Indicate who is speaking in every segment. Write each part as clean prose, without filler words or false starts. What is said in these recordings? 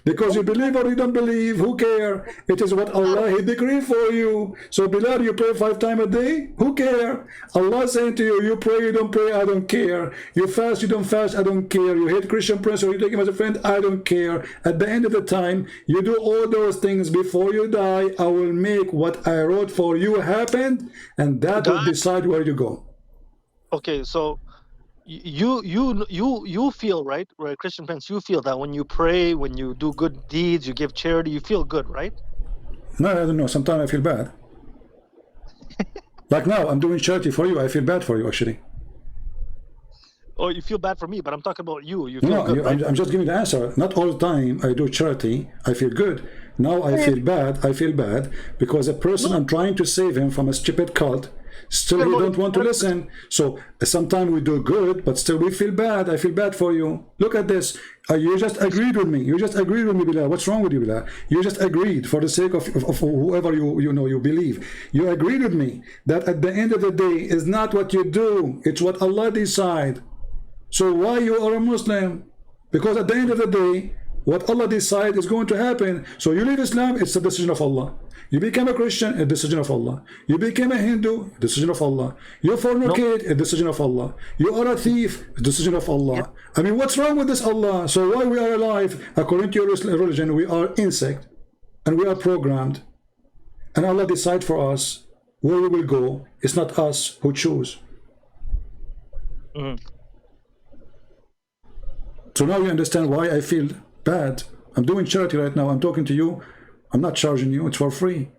Speaker 1: Because you believe or you don't believe, who care? It is what Allah He decreed for you. So Bilal, you pray 5 times a day, who care? Allah saying to you, you pray, you don't pray, I don't care. You fast, you don't fast, I don't care. You hate Christian prince or you take him as a friend, I don't care. At the end of the time, you do all those things before you die. I will make what I wrote for you happen, and that will decide where you go.
Speaker 2: Okay, so you feel right, Christian Prince, you feel that when you pray, when you do good deeds, you give charity, you feel good, right?
Speaker 1: No, I don't know. Sometimes I feel bad. Like now, I'm doing charity for you. I feel bad for you, actually.
Speaker 2: Oh, you feel bad for me, but I'm talking about you. You feel
Speaker 1: no,
Speaker 2: good, right?
Speaker 1: I'm just giving the answer. Not all the time I do charity, I feel good. Now I feel bad. I feel bad because a person I'm trying to save him from a stupid cult, still he don't want to listen. So sometimes we do good, but still we feel bad. I feel bad for you. Look at this. You just agreed with me. You just agreed with me, Bilal. What's wrong with you, Bilal? You just agreed for the sake of whoever you believe. You agreed with me that at the end of the day is not what you do. It's what Allah decide. So why you are a Muslim? Because at the end of the day, what Allah decides is going to happen. So you leave Islam, it's a decision of Allah. You become a Christian, a decision of Allah. You became a Hindu, a decision of Allah. You fornicate, a decision of Allah. You are a thief, a decision of Allah. I mean, what's wrong with this Allah? So why we are alive? According to your religion, we are insect, and we are programmed. And Allah decides for us where we will go. It's not us who choose. So now you understand why I feel bad. I'm doing charity right now. I'm talking to you. I'm not charging you. It's for free.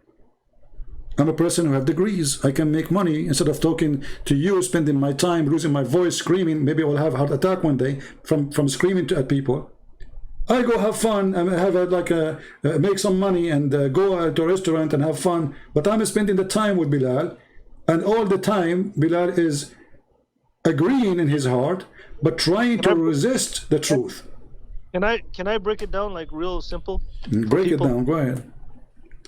Speaker 1: I'm a person who have degrees. I can make money instead of talking to you, spending my time, losing my voice, screaming. Maybe I will have a heart attack one day from screaming at people. I go have fun and have make some money and go to a restaurant and have fun. But I'm spending the time with Bilal, and all the time Bilal is agreeing in his heart, but trying to resist the truth.
Speaker 2: Can I break it down like real simple?
Speaker 1: Break it down. Go ahead.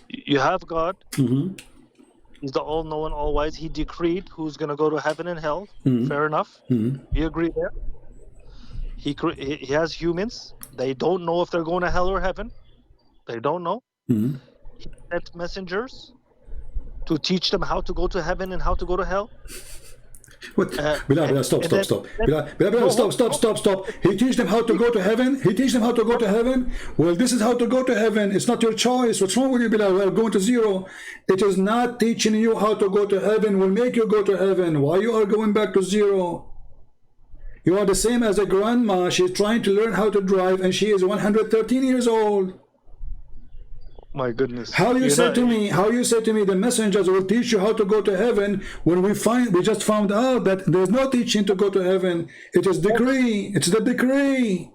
Speaker 2: You have God. He's the all-knowing, all-wise. He decreed who's going to go to heaven and hell. Fair enough. We agree there. He has humans. They don't know if they're going to hell or heaven. They don't know. He sent messengers to teach them how to go to heaven and how to go to hell.
Speaker 1: What? Bilal, stop. Bilal, stop. He teach them how to go to heaven. He teach them how to go to heaven. Well, this is how to go to heaven. It's not your choice. What's wrong with you, Bilal? We're going to zero. It is not teaching you how to go to heaven. Will make you go to heaven. Why you are going back to zero? You are the same as a grandma. She's trying to learn how to drive, and she is 113 years old.
Speaker 2: My goodness.
Speaker 1: How you say to me the messengers will teach you how to go to heaven when we just found out that there's no teaching to go to heaven. It is decree. It's the decree.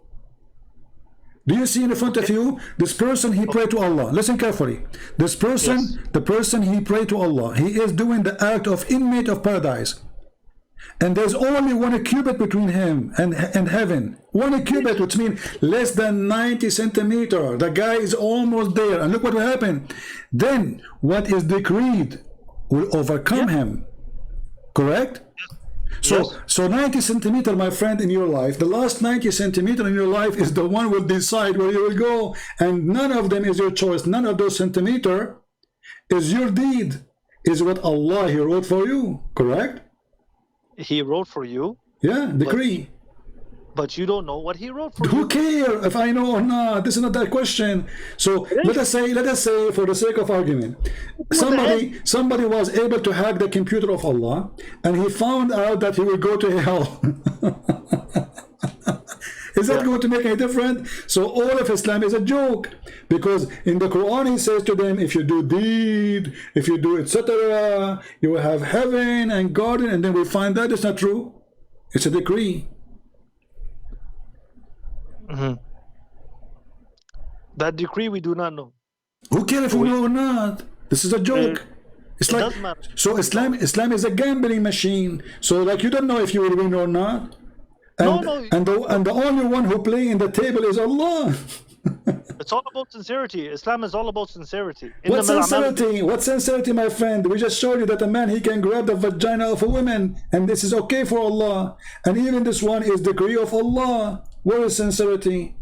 Speaker 1: Do you see in front of you this person? He prayed to Allah. Listen carefully. This person, the person he prayed to Allah, he is doing the act of inmate of paradise. And there's only 1 cubit between him and heaven. 1 cubit, which means less than 90 centimeters. The guy is almost there. And look what will happen. Then what is decreed will overcome him. Correct? So 90 centimeters, my friend, in your life, the last 90 centimeters in your life is the one will decide where you will go. And none of them is your choice. None of those centimeters is your deed. Is what Allah He wrote for you. Correct?
Speaker 2: He wrote for you.
Speaker 1: Yeah, decree.
Speaker 2: But you don't know what he wrote for you.
Speaker 1: Who cares if I know or not? This is not that question. So let us say, for the sake of argument, somebody was able to hack the computer of Allah, and he found out that he will go to hell. Is that going to make any difference? So all of Islam is a joke, because in the Quran he says to them, if you do deed, if you do etc., you will have heaven and garden, and then we find that it's not true. It's a decree.
Speaker 2: That decree we do not know.
Speaker 1: Who cares if we know or not? This is a joke. It's like,
Speaker 2: doesn't matter.
Speaker 1: So Islam is a gambling machine. So like you don't know if you will win or not. And the only one who play in the table is Allah.
Speaker 2: It's all about sincerity. Islam is all about sincerity.
Speaker 1: What sincerity? What sincerity, my friend? We just showed you that a man, he can grab the vagina of a woman, and this is okay for Allah. And even this one is the decree of Allah. Where is sincerity?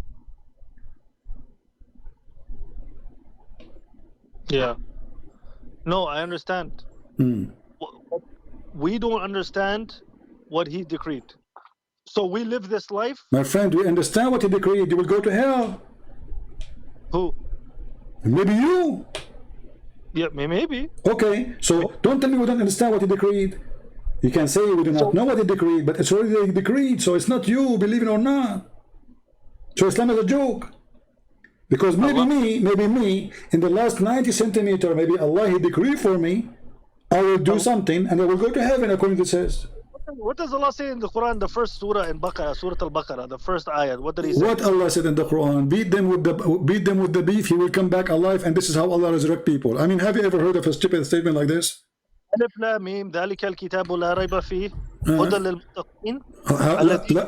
Speaker 2: Yeah. No, I understand. We don't understand what he decreed. So we live this life.
Speaker 1: My friend, we understand what he decreed. You will go to hell.
Speaker 2: Who?
Speaker 1: Maybe you.
Speaker 2: Yeah, maybe.
Speaker 1: Okay, so don't tell me we don't understand what he decreed. You can say we do not know what he decreed, but it's already decreed, so it's not you, believe it or not. So Islam is a joke. Because maybe me, in the last 90 centimeter, maybe Allah, he decreed for me, I will do something, and I will go to heaven, according to says.
Speaker 2: What does Allah say in the Quran, the first surah in Baqarah, Surah Al-Baqarah, the first ayat? What did he say?
Speaker 1: What Allah said in the Quran, beat them with the beef, he will come back alive, and this is how Allah resurrect people. I mean, have you ever heard of a stupid statement like this?
Speaker 2: ألف لام ميم ذلك الكتاب لا ريب فيه هدى للمتقين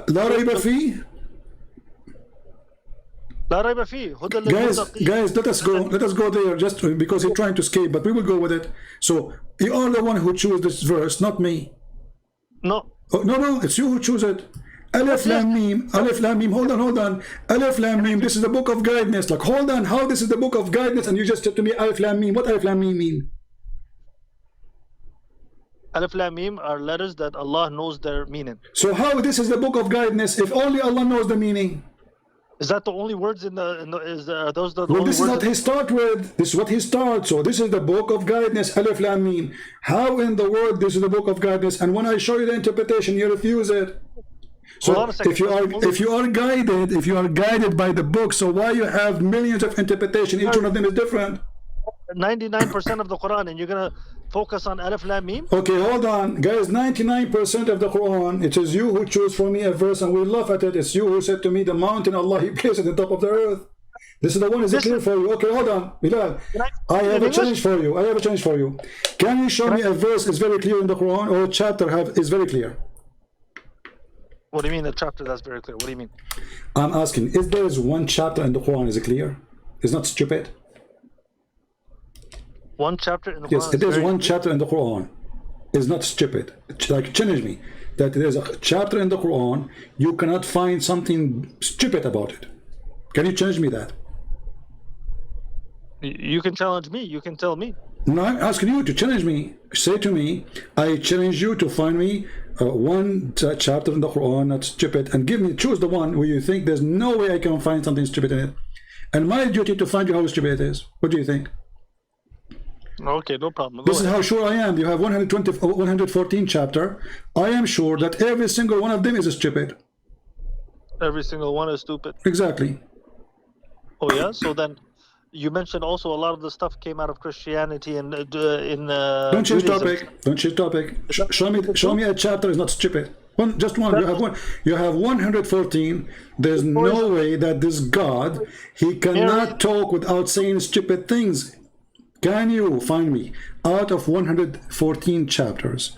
Speaker 1: لا ريب فيه.
Speaker 2: لا ريب فيه هدى للمتقين.
Speaker 1: Guys, let us go there just because he's trying to escape, but we will go with it. So you are the one who chose this verse, not me.
Speaker 2: No.
Speaker 1: Oh, no, it's you who choose it. Alif Lam Mim, Alif Lam Mim, hold on. Alif Lam Mim, this is the book of guidance. Like, hold on, how this is the book of guidance, and you just said to me Alif Lam Mim. What Alif Lam Mim mean?
Speaker 2: Alif Lam Mim are letters that Allah knows their meaning.
Speaker 1: So how this is the book of guidance if only Allah knows the meaning?
Speaker 2: Is that the only words in the those the
Speaker 1: well,
Speaker 2: only
Speaker 1: this is
Speaker 2: words
Speaker 1: what he start with. This is what he starts. So this is the book of guidance, Alif Lam Mim. How in the world this is the book of guidance? And when I show you the interpretation, you refuse it. So if you are guided by the book, so why you have millions of interpretation? Each one of them is different.
Speaker 2: 99% of the Quran, and you're gonna focus on Alif Lam Mim?
Speaker 1: Okay, hold on, guys. 99% of the Quran, it is you who chose for me a verse, and we laugh at it. It's you who said to me, the mountain Allah, He placed at the top of the earth. This is the one. Is it clear for you? Okay, hold on, Bilal. I have a challenge for you. Can you show me a verse is very clear in the Quran, or a chapter is very clear?
Speaker 2: What do you mean a chapter that's very clear? What do you mean?
Speaker 1: I'm asking, is there one chapter in the Quran is clear? It's not stupid.
Speaker 2: One chapter in the Quran.
Speaker 1: Yes, it is one chapter in the Quran. It's not stupid. Like, challenge me that there's a chapter in the Quran, you cannot find something stupid about it. Can you challenge me that?
Speaker 2: You can challenge me. You can tell me.
Speaker 1: No, I'm asking you to challenge me. Say to me, I challenge you to find me one chapter in the Quran that's stupid, and choose the one where you think there's no way I can find something stupid in it. And my duty to find you how stupid it is. What do you think?
Speaker 2: Okay, no problem.
Speaker 1: This is how sure I am. You have 114 chapter. I am sure that every single one of them is stupid.
Speaker 2: Every single one is stupid.
Speaker 1: Exactly.
Speaker 2: Oh yeah. So then, you mentioned also a lot of the stuff came out of Christianity and
Speaker 1: Don't change topic. Don't change topic. Show me a chapter is not stupid. Just one. You have 114. There's no way that this God, he cannot talk without saying stupid things. Can you find me out of 114 chapters?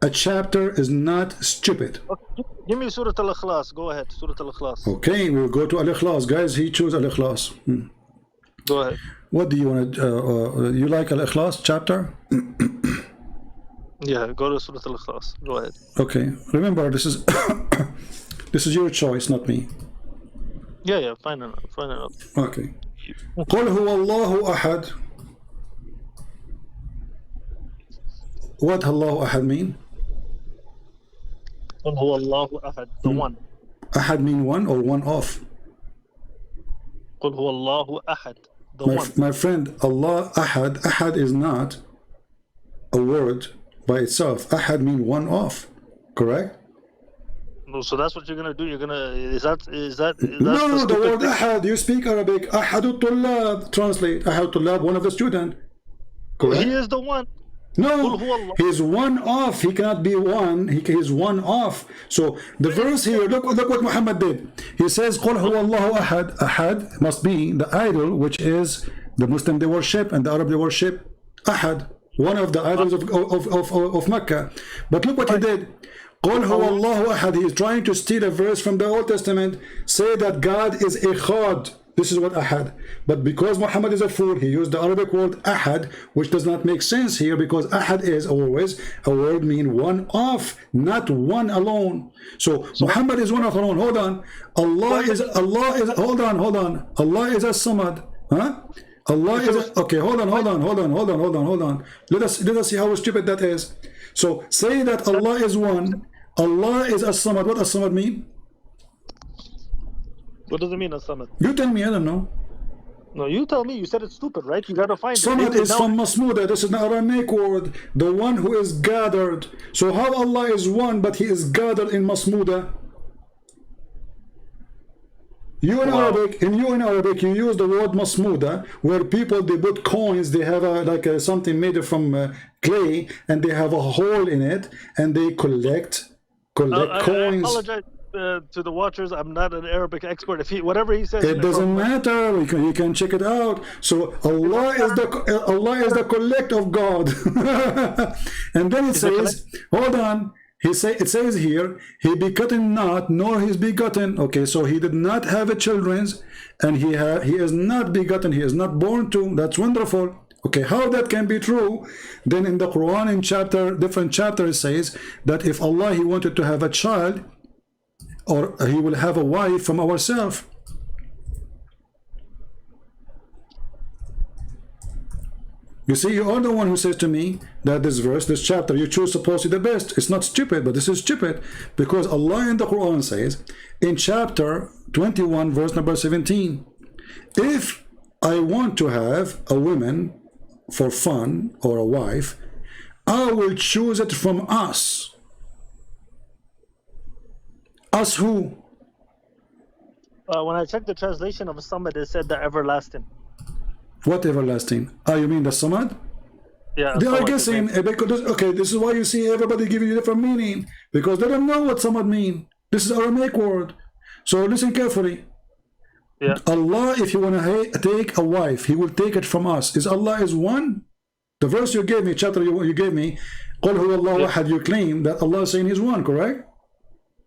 Speaker 1: A chapter is not stupid.
Speaker 2: Okay, give me Surah Al-Ikhlas. Go ahead, Surah Al-Ikhlas.
Speaker 1: Okay, we'll go to Al-Ikhlas. Guys, he chose Al-Ikhlas.
Speaker 2: Go ahead.
Speaker 1: What do you want to... you like Al-Ikhlas chapter?
Speaker 2: Yeah, go to Surah Al-Ikhlas. Go ahead.
Speaker 1: Okay, remember, this is this is your choice, not me.
Speaker 2: Yeah, fine enough.
Speaker 1: Okay. قل هو الله أحد. What Allah Ahad mean?
Speaker 2: قل هو الله أحد, the one.
Speaker 1: Ahad mean one or one of?
Speaker 2: قل هو الله أحد, the one.
Speaker 1: My friend, Allah Ahad. Ahad is not a word by itself. Ahad mean one of, correct?
Speaker 2: No, so that's what you're gonna do. You're gonna
Speaker 1: no, the word Ahad. You speak Arabic. Ahadut Tullab. Translate. Ahad Tullab, one of the student. Correct?
Speaker 2: He is the one.
Speaker 1: No, he's one off. He cannot be one. He is one off. So the verse here, look what Muhammad did. He says, قُلْ هُوَ اللَّهُ أَحَدٌ. Ahad must be the idol, which is the Muslim they worship and the Arab they worship. Ahad, one of the idols of Mecca. But look what he did. قُلْ هُوَ اللَّهُ أَحَدٌ. He is trying to steal a verse from the Old Testament, say that God is Echad. This is what Ahad. But because Muhammad is a fool, he used the Arabic word Ahad, which does not make sense here, because Ahad is always a word mean one of, not one alone. So Muhammad is one of alone. Hold on. Allah is hold on. Allah is a Somad. Huh? Allah is okay. Hold on. Let us see how stupid that is. So say that Allah is one. Allah is as-Samad. What as-Samad mean?
Speaker 2: What does it mean, as-Samad?
Speaker 1: You tell me. I don't know.
Speaker 2: No, you tell me. You said it's stupid, right? You gotta find
Speaker 1: Somad
Speaker 2: it.
Speaker 1: is from Masmuda. This is an Aramaic word. The one who is gathered. So how Allah is one, but He is gathered in Masmuda? You in Arabic, you use the word Masmuda, where people they put coins. They have something made from clay, and they have a hole in it, and they collect coins.
Speaker 2: I apologize to the watchers. I'm not an Arabic expert. If whatever he says,
Speaker 1: it doesn't matter. You can check it out. So Allah is the collect of God, and then it says, hold on. It says here, he begotten not, nor his begotten. Okay, so he did not have a children, and he is not begotten. He is not born to. That's wonderful. Okay, how that can be true? Then in the Quran, in different chapter, it says that if Allah He wanted to have a child, or He will have a wife from ourselves. You see, you are the one who says to me that this verse, this chapter, you choose supposedly the best. It's not stupid, but this is stupid, because Allah in the Quran says in chapter 21, verse number 17, if I want to have a woman for fun or a wife, I will choose it from us. Us who?
Speaker 2: When I checked the translation of Somad, it said the everlasting.
Speaker 1: What everlasting? You mean the Somad?
Speaker 2: Yeah.
Speaker 1: They are guessing. Because, okay, this is why you see everybody giving you different meaning, because they don't know what Somad mean. This is Aramaic word. So listen carefully.
Speaker 2: Yeah.
Speaker 1: Allah, if you want to take a wife, He will take it from us. Is Allah is one? The verse you gave me, chapter you gave me, قُلْ هُوَ اللَّهُ أَحَدٌ, you claim that Allah is saying He's one, correct?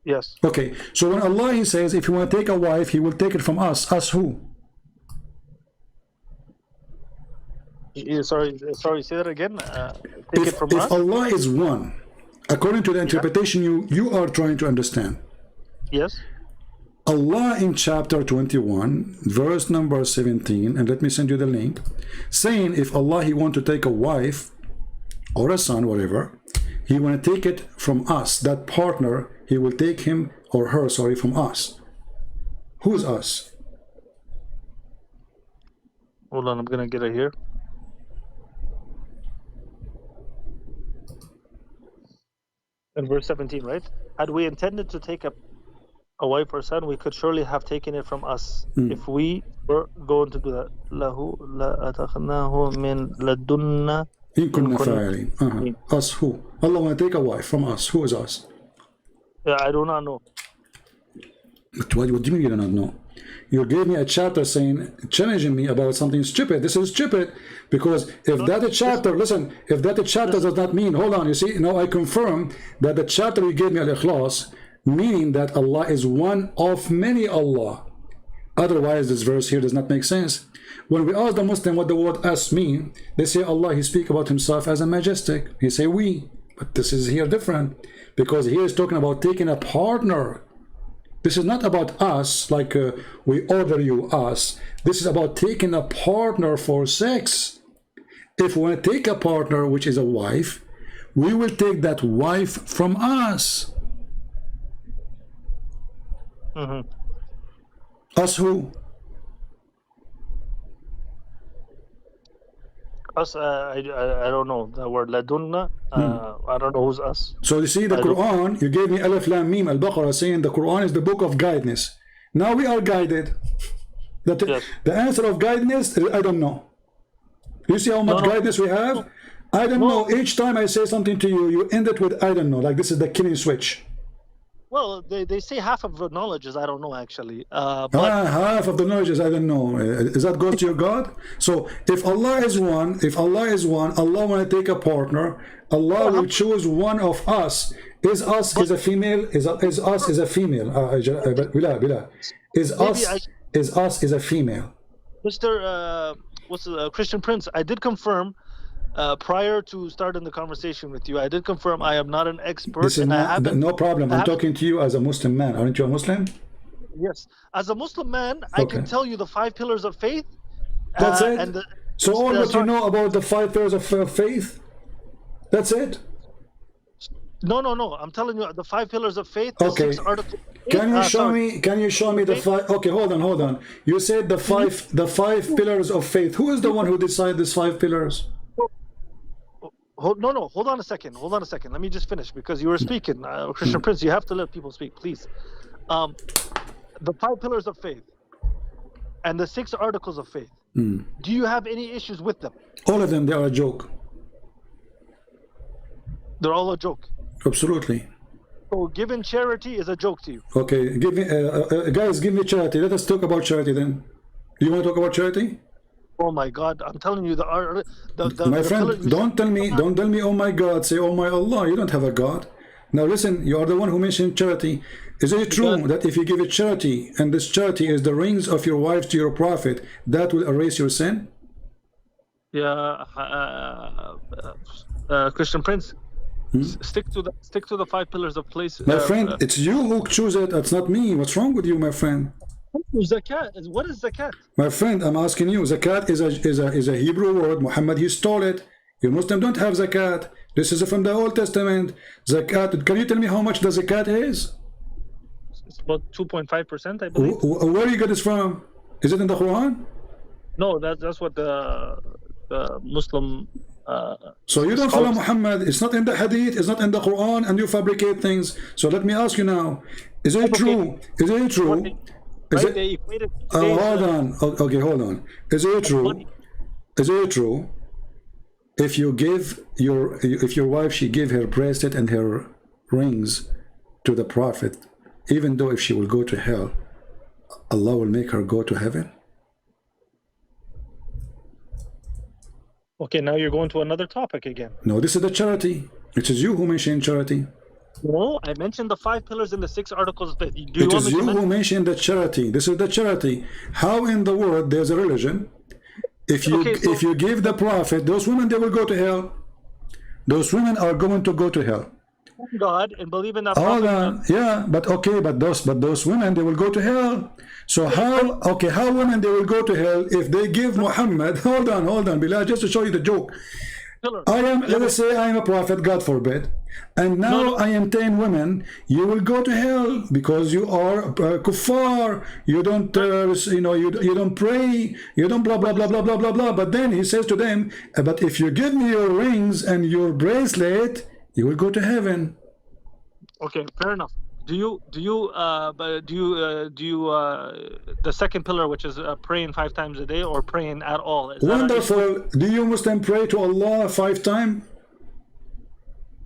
Speaker 2: Yes.
Speaker 1: Okay, so when Allah He says, if you want to take a wife, He will take it from us. Us who?
Speaker 2: Sorry, say that again. Take it from us?
Speaker 1: If Allah is one, according to the interpretation you are trying to understand.
Speaker 2: Yes.
Speaker 1: Allah in chapter 21, verse number 17, and let me send you the link, saying if Allah He want to take a wife or a son, whatever, He want to take it from us, that partner, He will take him or her, sorry, from us. Who is us?
Speaker 2: Hold on, I'm gonna get it here. In verse 17, right? Had we intended to take a wife or son, we could surely have taken it from us. If we were going to do that. Lahu la atakhnahu min ladunna.
Speaker 1: Us who? Allah want to take a wife from us. Who is us?
Speaker 2: Yeah, I do not know.
Speaker 1: But what do you mean you do not know? You gave me a chapter saying, challenging me about something stupid. This is stupid, because if that a chapter, listen, if that a chapter does not mean, hold on, you see, now I confirm that the chapter you gave me, Al-Ikhlas, meaning that Allah is one of many Allah. Otherwise, this verse here does not make sense. When we ask the Muslim what the word us mean, they say Allah, He speak about Himself as a majestic. He say we, but this is here different, because here is talking about taking a partner. This is not about us, like we order you us. This is about taking a partner for sex. If we want to take a partner, which is a wife, we will take that wife from us. Us who?
Speaker 2: Us, I don't know the word ladunna. I don't know who's us.
Speaker 1: So you see the Quran, you gave me Alif Lam Mim Al-Baqarah, saying the Quran is the book of guidance. Now we are guided. The answer of guidance, I don't know. You see how much guidance we have? I don't know. Each time I say something to you, you end it with I don't know. Like this is the killing switch.
Speaker 2: Well, they say half of the knowledge is I don't know, actually. But
Speaker 1: half of the knowledge is I don't know. Is that goes to your God? So if Allah is one, Allah want to take a partner, Allah will choose one of us. Is us is a female? Is us is a female? Is us is a female?
Speaker 2: Mr. What's the Christian Prince? I did confirm. Prior to starting the conversation with you, I did confirm I am not an expert.
Speaker 1: This is no problem. I'm talking to you as a Muslim man. Aren't you a Muslim?
Speaker 2: Yes. As a Muslim man, I can tell you the 5 pillars of faith
Speaker 1: That's it?
Speaker 2: And
Speaker 1: So all what you know about the 5 pillars of faith, that's it?
Speaker 2: no. I'm telling you, the 5 pillars of faith, the
Speaker 1: Okay.
Speaker 2: 6 articles.
Speaker 1: Can you show me? Can you show me the 5? Okay, hold on. You said the five pillars of faith. Who is the one who decided these 5 pillars?
Speaker 2: Hold on a second. Let me just finish, because you were speaking, Christian Prince. You have to let people speak, please. The 5 pillars of faith and the 6 articles of faith. Do you have any issues with them?
Speaker 1: All of them, they are a joke.
Speaker 2: They're all a joke.
Speaker 1: Absolutely.
Speaker 2: So giving charity is a joke to you.
Speaker 1: Okay, give me, guys, give me charity. Let us talk about charity then. Do you want to talk about charity?
Speaker 2: Oh my God! I'm telling you,
Speaker 1: my friend, don't tell me, oh my God. Say, oh my Allah. You don't have a God. Now listen, you are the one who mentioned charity. Is it true that if you give a charity, and this charity is the rings of your wives to your prophet, that will erase your sin?
Speaker 2: Yeah, Christian Prince. Stick to the 5 pillars of place.
Speaker 1: My friend, it's you who choose it. It's not me. What's wrong with you, my friend?
Speaker 2: Zakat. What is zakat?
Speaker 1: My friend, I'm asking you. Zakat is a Hebrew word. Muhammad, he stole it. You Muslims don't have zakat. This is from the Old Testament. Zakat. Can you tell me how much the zakat is?
Speaker 2: It's about 2.5%, I believe.
Speaker 1: Where you get this from? Is it in the Quran?
Speaker 2: No, that's what the Muslim.
Speaker 1: So you don't follow Muhammad. It's not in the Hadith. It's not in the Quran, and you fabricate things. So let me ask you now: is it true? Is it true? Is it? Hold on. Okay, hold on. Is it true? Is it true? If your wife, she give her bracelet and her rings to the prophet, even though if she will go to hell, Allah will make her go to heaven?
Speaker 2: Okay, now you're going to another topic again.
Speaker 1: No, this is the charity. It is you who mentioned charity.
Speaker 2: No, I mentioned the 5 pillars in the 6 articles. But
Speaker 1: it is you who mentioned the charity. This is the charity. How in the world there's a religion? If you give the prophet, those women, they will go to hell. Those women are going to go to hell.
Speaker 2: God and believe in that.
Speaker 1: Hold on. Yeah, but those women, they will go to hell. So how women, they will go to hell if they give Muhammad? Hold on, Bilal, just to show you the joke. Let us say I am a prophet, God forbid, and now I am 10 women. You will go to hell because you are kuffar. You don't, you don't pray. You don't blah blah blah blah blah blah blah. But then he says to them, but if you give me your rings and your bracelet, you will go to heaven.
Speaker 2: Okay, fair enough. Do you the second pillar, which is praying 5 times a day or praying at all?
Speaker 1: Wonderful. Do you Muslim pray to Allah 5 times?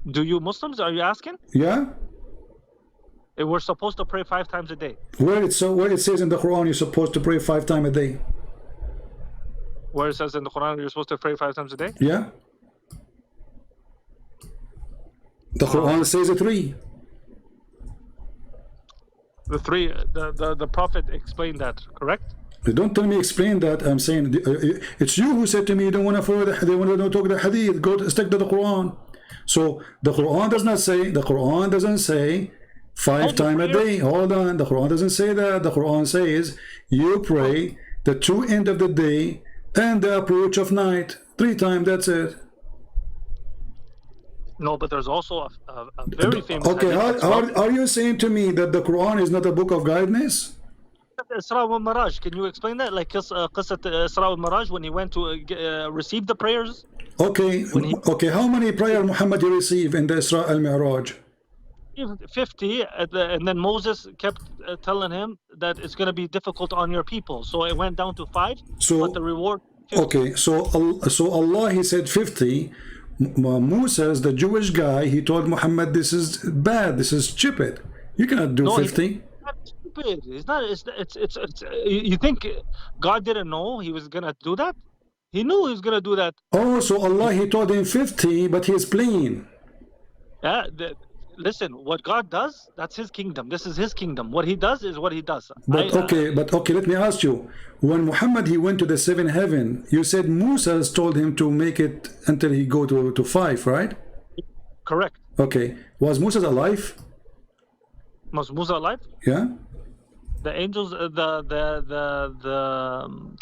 Speaker 2: Do you Muslims? Are you asking?
Speaker 1: Yeah.
Speaker 2: We're supposed to pray 5 times a day.
Speaker 1: Where it says in the Quran you're supposed to pray 5 times a day?
Speaker 2: Where it says in the Quran you're supposed to pray 5 times a day?
Speaker 1: Yeah. The Quran says 3.
Speaker 2: The 3, the Prophet explained that, correct?
Speaker 1: Don't tell me explain that. I'm saying it's you who said to me you don't want to follow they want to talk the Hadith. Stick to the Quran. So the Quran does not say. The Quran doesn't say 5 times a day. Hold on. The Quran doesn't say that. The Quran says you pray the true end of the day and the approach of night 3 times. That's it.
Speaker 2: No, but there's also a very famous.
Speaker 1: Okay, are you saying to me that the Quran is not a book of guidance?
Speaker 2: Isra wa Miraj, can you explain that? Like Qasat Isra wa Miraj, when he went to receive the prayers?
Speaker 1: Okay, how many prayers Muhammad he received in the Isra al-Mi'raj?
Speaker 2: 50, and then Moses kept telling him that it's going to be difficult on your people. So it went down to 5, but the reward 50.
Speaker 1: Okay, so Allah, he said 50. Moses, the Jewish guy, he told Muhammad, this is bad, this is stupid. You cannot do 50.
Speaker 2: He's not stupid. It's not. It's. You think God didn't know he was gonna do that? He knew he was gonna do that.
Speaker 1: Oh, so Allah, he told him 50, but he's playing.
Speaker 2: Yeah. Listen, what God does, that's his kingdom. This is his kingdom. What he does is what he does.
Speaker 1: But okay, let me ask you. When Muhammad, he went to the 7th heaven, you said Moses told him to make it until he go to 5, right?
Speaker 2: Correct.
Speaker 1: Okay. Was Moses alive?
Speaker 2: Was Musa alive?
Speaker 1: Yeah.
Speaker 2: The angels,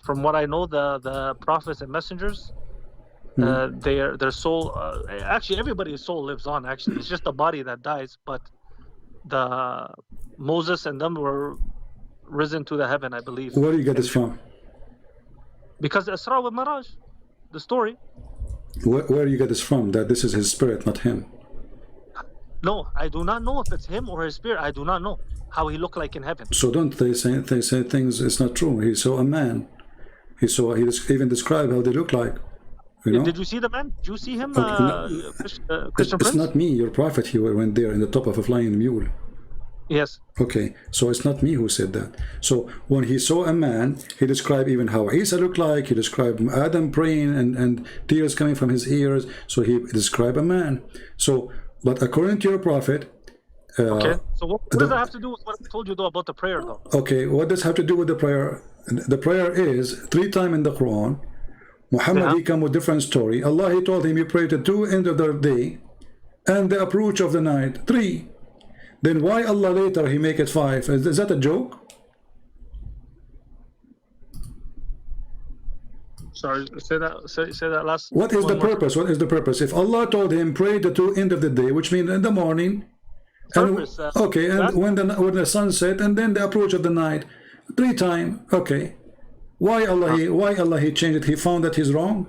Speaker 2: from what I know, the prophets and messengers, their soul. Actually, everybody's soul lives on. Actually, it's just the body that dies. But the Moses and them were risen to the heaven, I believe.
Speaker 1: Where do you get this from?
Speaker 2: Because Isra wa Miraj, the story.
Speaker 1: Where do you get this from? That this is his spirit, not him.
Speaker 2: No, I do not know if it's him or his spirit. I do not know how he looked like in heaven.
Speaker 1: So don't they say things? It's not true. He saw a man. He even described how they look like. You know?
Speaker 2: Did you see the man? Did you see him? Christian
Speaker 1: It's
Speaker 2: Prince?
Speaker 1: not me. Your prophet. He went there in the top of a flying mule.
Speaker 2: Yes.
Speaker 1: Okay, so it's not me who said that. So when he saw a man, he described even how Isa looked like. He described Adam praying and tears coming from his ears. So he described a man. So, but according to your prophet.
Speaker 2: Okay. So what does that have to do with what I told you though about the prayer though?
Speaker 1: Okay, what does have to do with the prayer? The prayer is 3 times in the Quran. Muhammad, he come with different story. Allah, he told him, you pray at 2 end of the day and the approach of the night, 3. Then why Allah later he make it 5? Is that a joke?
Speaker 2: Sorry, say that last.
Speaker 1: What is the purpose? What is the purpose? If Allah told him pray the 2 end of the day, which means in the morning,
Speaker 2: Purpose,
Speaker 1: and when the sun set, and then the approach of the night, 3 times. Okay, why Allah he changed it? He found that he's wrong.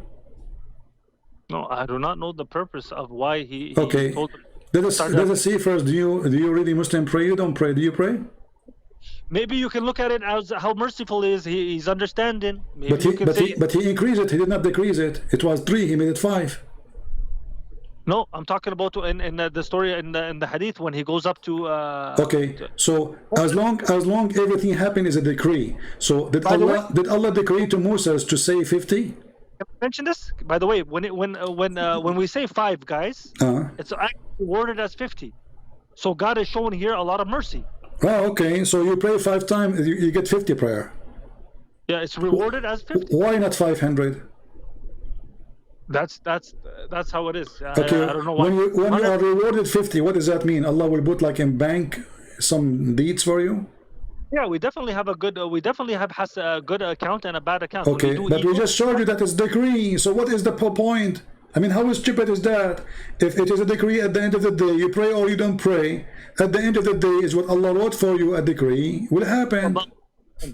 Speaker 2: No, I do not know the purpose of why he
Speaker 1: okay.
Speaker 2: told him.
Speaker 1: Let us see first. Do you really Muslim pray? You don't pray. Do you pray?
Speaker 2: Maybe you can look at it as how merciful he is. He's understanding. Maybe
Speaker 1: but he increased it. He did not decrease it. It was 3. He made it 5.
Speaker 2: No, I'm talking about in the story in the hadith when he goes up to.
Speaker 1: Okay, so as long everything happened is a decree. So did Allah decree to Moses to say 50?
Speaker 2: Mention this, by the way. When we say 5, guys, it's actually worded as 50. So God is showing here a lot of mercy.
Speaker 1: Oh, okay. So you pray 5 times, you get 50 prayer.
Speaker 2: Yeah, it's rewarded as 50.
Speaker 1: Why not 500?
Speaker 2: That's how it is.
Speaker 1: Okay.
Speaker 2: I don't know why.
Speaker 1: When you are rewarded 50, what does that mean? Allah will put like in bank some deeds for you?
Speaker 2: Yeah, we definitely have a good. Has a good account and a bad account.
Speaker 1: Okay, but we just showed you that it's decree. So what is the point? I mean, how stupid is that? If it is a decree at the end of the day, you pray or you don't pray. At the end of the day, is what Allah wrote for you. A decree will happen.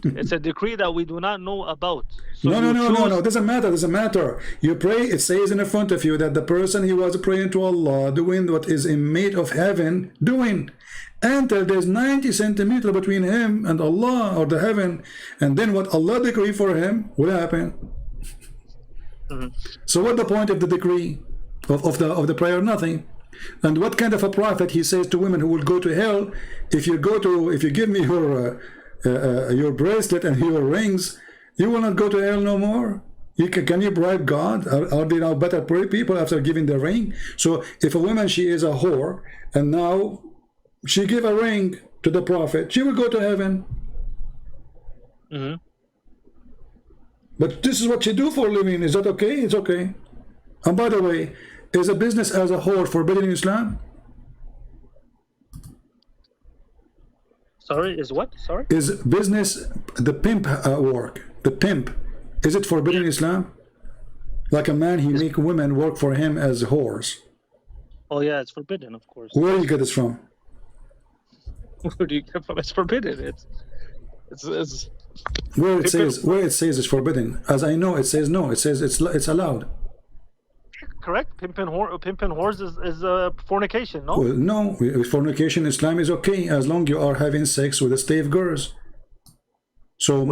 Speaker 2: It's a decree that we do not know about. So
Speaker 1: no. Doesn't matter. You pray. It says in front of you that the person he was praying to Allah, doing what is in made of heaven, doing. Until there's 90 centimeters between him and Allah or the heaven, and then what Allah decree for him will happen. So what the point of the decree of the prayer? Nothing. And what kind of a prophet he says to women who will go to hell? If you give me your bracelet and your rings, you will not go to hell no more. Can you bribe God? Are they now better people after giving the ring? So if a woman, she is a whore, and now she give a ring to the prophet, she will go to heaven. But this is what she do for a living. Is that okay? It's okay. And by the way, is a business as a whole forbidden in Islam?
Speaker 2: Sorry, is what? Sorry?
Speaker 1: Is business, the pimp work, the pimp, is it forbidden in Islam? Like a man, he make women work for him as whores.
Speaker 2: Oh yeah, it's forbidden, of course.
Speaker 1: Where do you get this from?
Speaker 2: Where do you get from? It's forbidden. It's
Speaker 1: where it says it's forbidden. As I know, it says no. It says it's allowed.
Speaker 2: Correct. Pimping whores is fornication. No.
Speaker 1: Well, no, fornication in Islam is okay as long you are having sex with the slave girls. So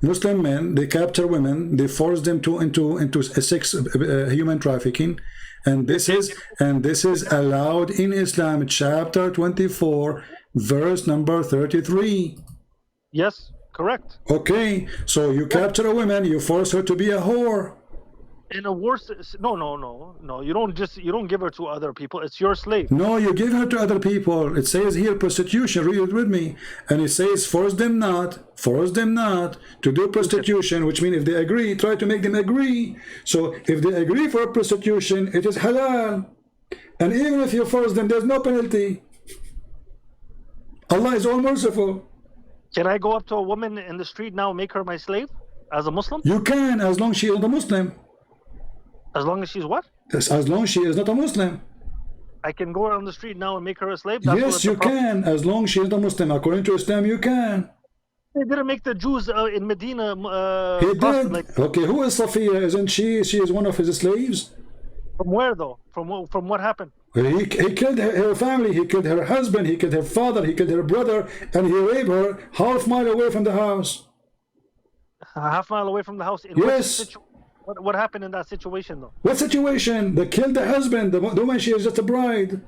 Speaker 1: Muslim men, they capture women, they force them into sex, human trafficking, and this is allowed in Islam, chapter 24, verse number 33.
Speaker 2: Yes, correct.
Speaker 1: Okay, so you capture a woman, you force her to be a whore.
Speaker 2: In a worse, no. You don't give her to other people. It's your slave.
Speaker 1: No, you give her to other people. It says here prostitution. Read it with me. And it says force them not to do prostitution, which means if they agree, try to make them agree. So if they agree for prostitution, it is halal. And even if you force them, there's no penalty. Allah is all merciful.
Speaker 2: Can I go up to a woman in the street now and make her my slave as a Muslim?
Speaker 1: You can, as long as she is not a Muslim.
Speaker 2: As long as she's what?
Speaker 1: As long as she is not a Muslim.
Speaker 2: I can go on the street now and make her a slave?
Speaker 1: Yes, you can. As long as she is not a Muslim. According to Islam, you can.
Speaker 2: They didn't make the Jews in Medina.
Speaker 1: He did. Like, okay, who is SOFYA? Isn't she? She is one of his slaves.
Speaker 2: From where though? From what happened?
Speaker 1: He killed her family. He killed her husband. He killed her father. He killed her brother, and he raped her half-mile away from the house.
Speaker 2: A half-mile away from the house.
Speaker 1: Yes.
Speaker 2: What happened in that situation though?
Speaker 1: What situation? They killed the husband. The woman, she is just a bride.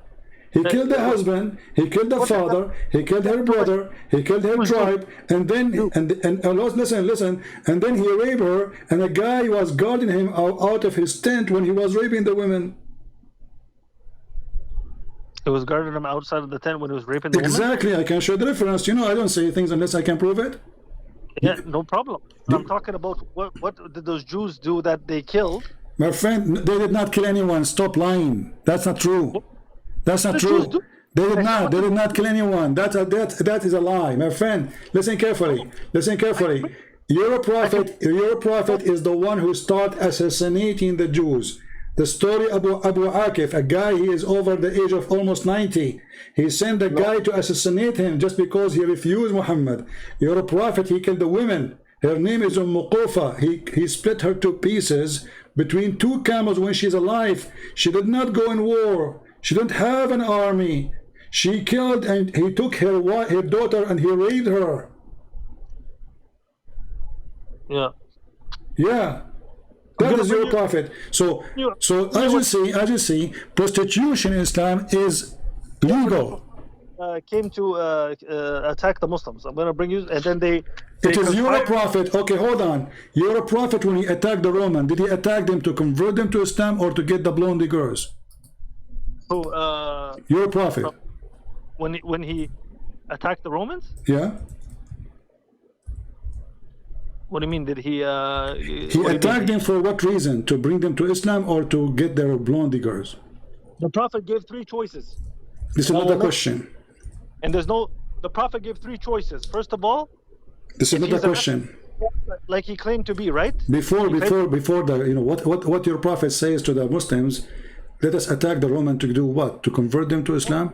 Speaker 1: He killed the husband, he killed the father, he killed her brother, he killed her tribe, and then listen, and then he raped her, and a guy was guarding him out of his tent when he was raping the women.
Speaker 2: He was guarding him outside of the tent when he was raping the women?
Speaker 1: Exactly, I can show the reference. You know, I don't say things unless I can prove it.
Speaker 2: Yeah, no problem. I'm talking about what did those Jews do that they killed?
Speaker 1: My friend, they did not kill anyone. Stop lying. That's not true. That's not true. They did not. They did not kill anyone. That is a lie, my friend. Listen carefully. Listen carefully. Your prophet is the one who started assassinating the Jews. The story Abu Akif, a guy, he is over the age of almost 90. He sent a guy to assassinate him just because he refused Muhammad. Your prophet, he killed the women. Her name is Qufa. He split her to pieces between two camels when she's alive. She did not go in war. She didn't have an army. She killed, and he took her daughter and he raped her.
Speaker 2: Yeah.
Speaker 1: Yeah. That is your prophet. So as you see, prostitution in Islam is legal.
Speaker 2: Came to attack the Muslims. I'm going to bring you, and then they
Speaker 1: it is your prophet. Okay, hold on. Your prophet, when he attacked the Roman, did he attack them to convert them to Islam or to get the blonde girls? Your prophet.
Speaker 2: When he attacked the Romans?
Speaker 1: Yeah.
Speaker 2: What do you mean? Did he?
Speaker 1: He attacked them for what reason? To bring them to Islam or to get their blonde girls?
Speaker 2: The prophet gave three choices.
Speaker 1: This is not the question.
Speaker 2: And there's no. The prophet gave three choices. First of all,
Speaker 1: this is not the question.
Speaker 2: Like he claimed to be, right?
Speaker 1: Before the what your prophet says to the Muslims. Let us attack the Roman to do what? To convert them to Islam?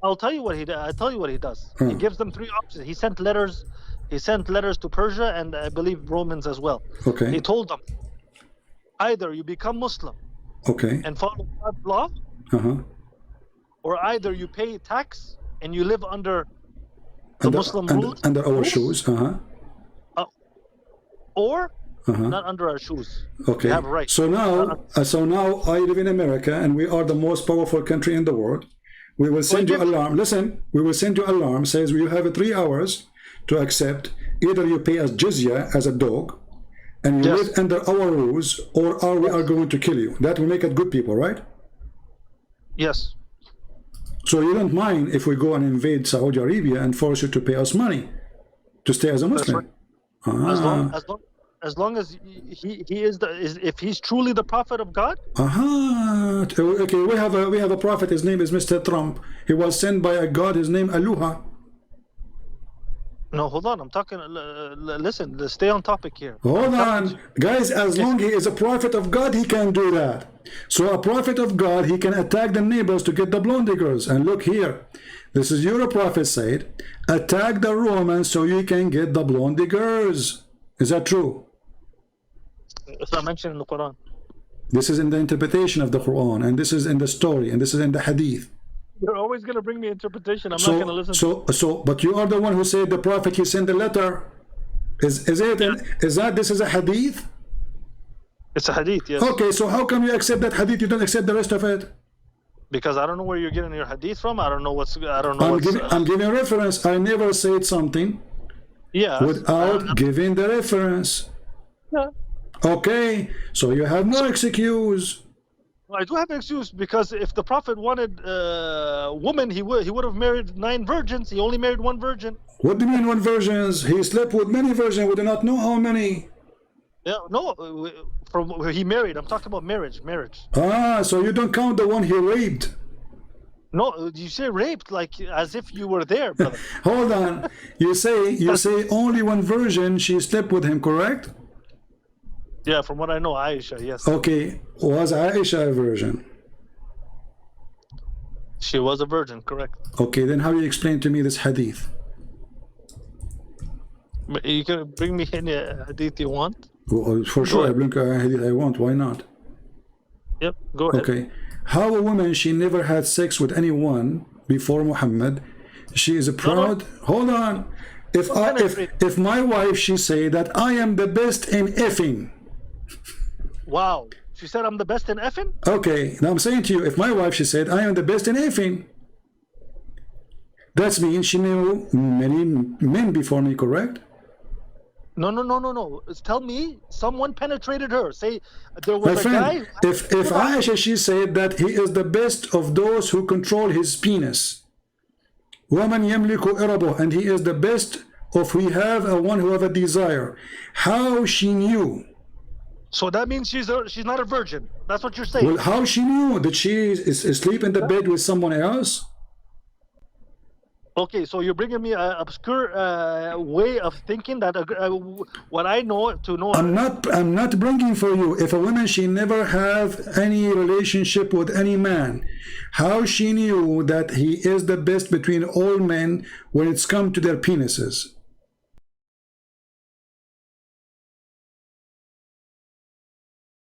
Speaker 2: I'll tell you what he does. I'll tell you what he does. He gives them three options. He sent letters. He sent letters to Persia and I believe Romans as well.
Speaker 1: Okay.
Speaker 2: He told them, either you become Muslim.
Speaker 1: Okay.
Speaker 2: And follow God's law. Or either you pay tax and you live under the Muslim rules.
Speaker 1: Under our shoes.
Speaker 2: Or not under our shoes.
Speaker 1: Okay.
Speaker 2: We have a right.
Speaker 1: So now I live in America and we are the most powerful country in the world. We will send you alarm. Listen, we will send you alarm. Says you have 3 hours to accept. Either you pay us jizya as a dog, and you live under our rules, or we are going to kill you. That will make it good people, right?
Speaker 2: Yes.
Speaker 1: So you don't mind if we go and invade Saudi Arabia and force you to pay us money to stay as a Muslim?
Speaker 2: Right. As long as he is if he's truly the prophet of God.
Speaker 1: Okay, we have a prophet. His name is Mr. Trump. He was sent by a God. His name Aloha.
Speaker 2: No, hold on. I'm talking. Listen, let's stay on topic here.
Speaker 1: Hold on, guys. As long as he is a prophet of God, he can do that. So a prophet of God, he can attack the neighbors to get the blonde girls. And look here, this is your prophet said, attack the Romans so you can get the blonde girls. Is that true?
Speaker 2: It's not mentioned in the Quran.
Speaker 1: This is in the interpretation of the Quran, and this is in the story, and this is in the Hadith.
Speaker 2: You're always going to bring me interpretation. I'm not going to listen.
Speaker 1: But you are the one who said the prophet, he sent a letter. Is that this is a Hadith?
Speaker 2: It's a Hadith, yes.
Speaker 1: Okay, so how come you accept that Hadith? You don't accept the rest of it?
Speaker 2: Because I don't know where you're getting your Hadith from. I don't know what's.
Speaker 1: I'm giving a reference. I never said something.
Speaker 2: Yeah.
Speaker 1: Without giving the reference.
Speaker 2: Yeah.
Speaker 1: Okay, so you have no excuse.
Speaker 2: I do have an excuse because if the prophet wanted a woman, he would have married 9 virgins. He only married 1 virgin.
Speaker 1: What do you mean 1 virgins? He slept with many virgins. We do not know how many.
Speaker 2: Yeah, no, from where he married. I'm talking about marriage.
Speaker 1: So you don't count the one he raped.
Speaker 2: No, you say raped like as if you were there, brother.
Speaker 1: Hold on. You say only one version she slept with him, correct?
Speaker 2: Yeah, from what I know, Aisha, yes.
Speaker 1: Okay. Was Aisha a virgin?
Speaker 2: She was a virgin, correct.
Speaker 1: Okay, then how do you explain to me this hadith?
Speaker 2: You can bring me any hadith you want.
Speaker 1: Well, for sure, I bring a hadith I want. Why not?
Speaker 2: Yep, go ahead.
Speaker 1: Okay. How a woman, she never had sex with anyone before Muhammad. She is a proud. Hold on. If my wife, she say that I am the best in effing.
Speaker 2: Wow. She said I'm the best in effing?
Speaker 1: Okay. Now I'm saying to you, if my wife, she said I am the best in effing, that means she knew many men before me, correct?
Speaker 2: No. Tell me someone penetrated her. Say there was
Speaker 1: My
Speaker 2: a
Speaker 1: friend,
Speaker 2: guy.
Speaker 1: if Aisha, she said that he is the best of those who control his penis. وَمَنْ يَمْلِكُ إِرَبُهُ, and he is the best of we have a one who have a desire. How she knew?
Speaker 2: So that means she's not a virgin. That's what you're saying.
Speaker 1: Well, how she knew that she is asleep in the bed with someone else?
Speaker 2: Okay, so you're bringing me an obscure way of thinking that what I know to know.
Speaker 1: I'm not bringing for you. If a woman, she never have any relationship with any man, how she knew that he is the best between all men when it's come to their penises?